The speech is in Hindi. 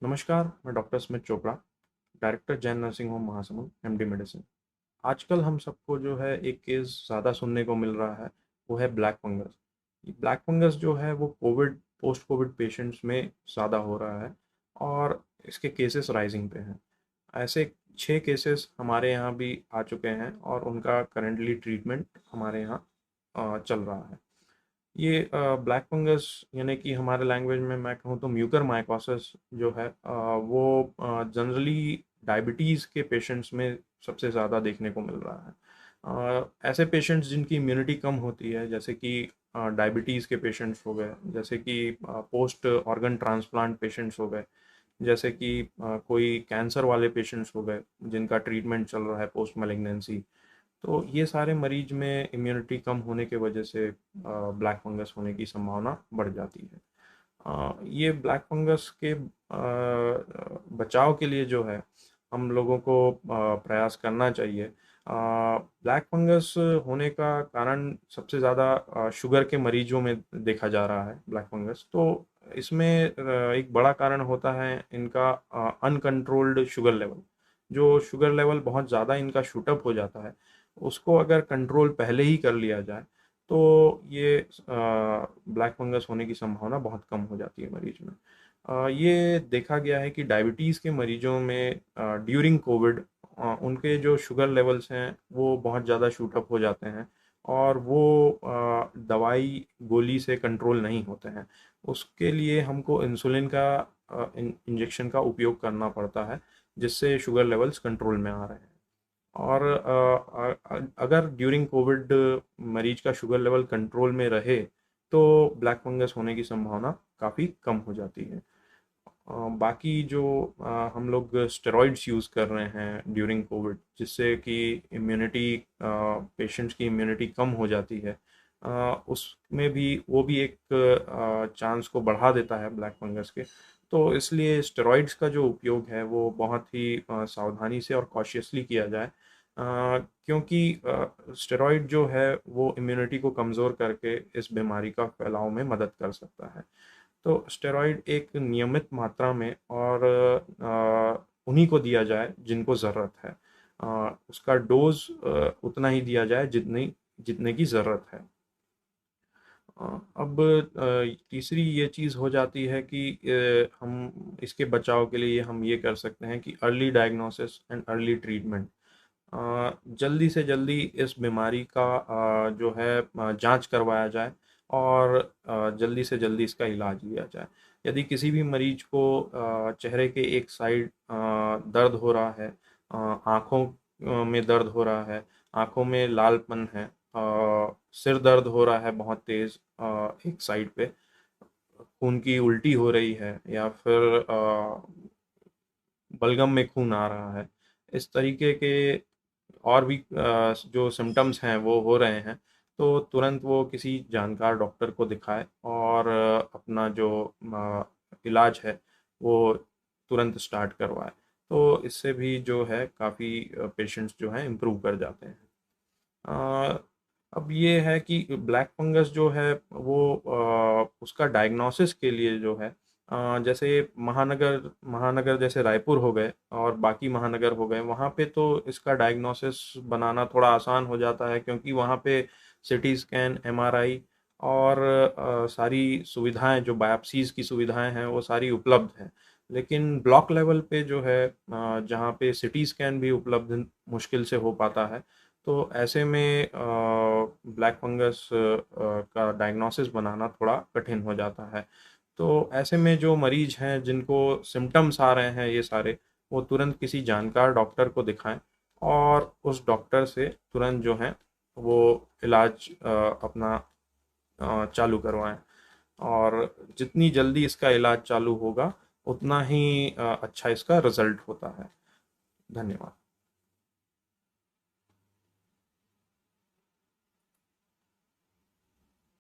नमस्कार, मैं doctor Smit Chopra, director Jain nursing home Mahasamund, MD medicine. आजकल हम सबको जो है एक केस ज़्यादा सुनने को मिल रहा है, वो है ब्लैक फंगस। ये ब्लैक फंगस जो है वो कोविड, पोस्ट कोविड पेशेंट्स में ज़्यादा हो रहा है और इसके केसेस राइजिंग पे हैं। ऐसे 6 केसेस हमारे यहाँ भी आ चुके हैं और उनका करंटली ट्रीटमेंट हमारे यहाँ चल रहा है। ये ब्लैक फंगस यानी कि हमारे लैंग्वेज में मैं कहूँ तो म्यूकर माइकोसिस जो है वो जनरली डायबिटीज़ के पेशेंट्स में सबसे ज़्यादा देखने को मिल रहा है। ऐसे पेशेंट्स जिनकी इम्यूनिटी कम होती है, जैसे कि डायबिटीज़ के पेशेंट्स हो गए, जैसे कि पोस्ट ऑर्गन ट्रांसप्लांट पेशेंट्स हो गए, जैसे कि कोई कैंसर वाले पेशेंट्स हो गए जिनका ट्रीटमेंट चल रहा है पोस्ट मैलिग्नेंसी। तो ये सारे मरीज में इम्यूनिटी कम होने के वजह से ब्लैक फंगस होने की संभावना बढ़ जाती है। ये ब्लैक फंगस के बचाव के लिए जो है हम लोगों को प्रयास करना चाहिए। ब्लैक फंगस होने का कारण सबसे ज़्यादा शुगर के मरीजों में देखा जा रहा है ब्लैक फंगस। तो इसमें एक बड़ा कारण होता है इनका अनकंट्रोल्ड शुगर लेवल। जो शुगर लेवल बहुत ज़्यादा इनका शूटअप हो जाता है, उसको अगर कंट्रोल पहले ही कर लिया जाए तो ये ब्लैक फंगस होने की संभावना बहुत कम हो जाती है मरीज में। ये देखा गया है कि डायबिटीज़ के मरीजों में ड्यूरिंग कोविड उनके जो शुगर लेवल्स हैं वो बहुत ज़्यादा शूटअप हो जाते हैं और वो दवाई गोली से कंट्रोल नहीं होते हैं। उसके लिए हमको इंसुलिन का इंजेक्शन का उपयोग करना पड़ता है, जिससे शुगर लेवल्स कंट्रोल में आ रहे हैं। और अगर ड्यूरिंग कोविड मरीज का शुगर लेवल कंट्रोल में रहे तो ब्लैक फंगस होने की संभावना काफ़ी कम हो जाती है। बाकी जो हम लोग स्टेरॉइड्स यूज़ कर रहे हैं ड्यूरिंग कोविड, जिससे कि इम्यूनिटी पेशेंट्स की इम्यूनिटी कम हो जाती है, उसमें भी वो भी एक चांस को बढ़ा देता है ब्लैक फंगस के। तो इसलिए स्टेरॉइड्स का जो उपयोग है वो बहुत ही सावधानी से और कॉशियसली किया जाए, क्योंकि स्टेरॉइड जो है वो इम्यूनिटी को कमज़ोर करके इस बीमारी का फैलाव में मदद कर सकता है। तो स्टेरॉइड एक नियमित मात्रा में और उन्हीं को दिया जाए जिनको ज़रूरत है। उसका डोज उतना ही दिया जाए जितनी जितने की ज़रूरत है। अब तीसरी ये चीज़ हो जाती है कि हम इसके बचाव के लिए हम ये कर सकते हैं कि early diagnosis and early treatment. जल्दी से जल्दी इस बीमारी का जो है जांच करवाया जाए और जल्दी से जल्दी इसका इलाज लिया जाए। यदि किसी भी मरीज को चेहरे के एक साइड दर्द हो रहा है, आँखों में दर्द हो रहा है, आँखों में लालपन है, सिर दर्द हो रहा है बहुत तेज़ एक साइड पे, खून की उल्टी हो रही है या फिर बलगम में खून आ रहा है, इस तरीके के और भी जो सिम्टम्स हैं वो हो रहे हैं, तो तुरंत वो किसी जानकार डॉक्टर को दिखाए और अपना जो इलाज है वो तुरंत स्टार्ट करवाए। तो इससे भी जो है काफ़ी पेशेंट्स जो हैं इम्प्रूव कर जाते हैं। अ, अब ये है कि ब्लैक फंगस जो है वो उसका डायग्नोसिस के लिए जो है, जैसे महानगर महानगर जैसे रायपुर हो गए और बाकी महानगर हो गए, वहाँ पे तो इसका डायग्नोसिस बनाना थोड़ा आसान हो जाता है, क्योंकि वहाँ पे सिटी स्कैन, एमआरआई और सारी सुविधाएं, जो बायोप्सीज़ की सुविधाएं हैं वो सारी उपलब्ध हैं। लेकिन ब्लॉक लेवल पे जो है जहाँ पे सिटी स्कैन भी उपलब्ध मुश्किल से हो पाता है, तो ऐसे में ब्लैक फंगस का डायग्नोसिस बनाना थोड़ा कठिन हो जाता है। तो ऐसे में जो मरीज हैं जिनको सिम्टम्स आ रहे हैं ये सारे, वो तुरंत किसी जानकार डॉक्टर को दिखाएं और उस डॉक्टर से तुरंत जो है वो इलाज अपना चालू करवाएं। और जितनी जल्दी इसका इलाज चालू होगा उतना ही अच्छा इसका रिजल्ट होता है। धन्यवाद।